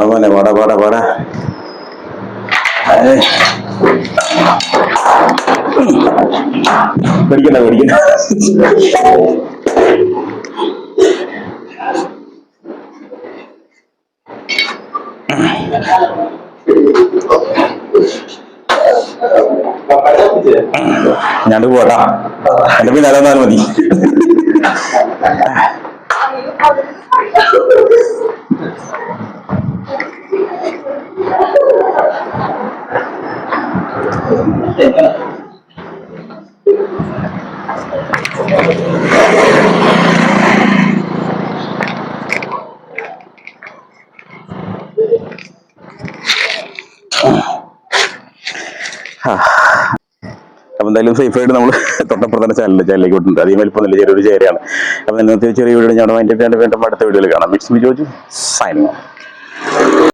മോനെ പാടാ പാടാ പാടാ. പഠിക്കണ്ട പഠിക്കണ്ട. ഞാന് പോട്ടാ, എന്റെ പിന്നെ അലന്നാലും മതി. അപ്പൊ എന്തായാലും സേഫായിട്ട് നമ്മൾ തൊട്ടപ്പുറത്തെ ചാനലിലേക്ക് വിട്ടുണ്ട്. അധികം വലിപ്പമൊന്നുമില്ല, ചെറിയൊരു ചേരയാണ്. അപ്പൊ ഇന്നത്തെ ചെറിയ വീഡിയോ ഞാൻ വേണ്ടിയിട്ട് വീണ്ടും അടുത്ത വീഡിയോയിൽ കാണാം. It's me Joju signing off.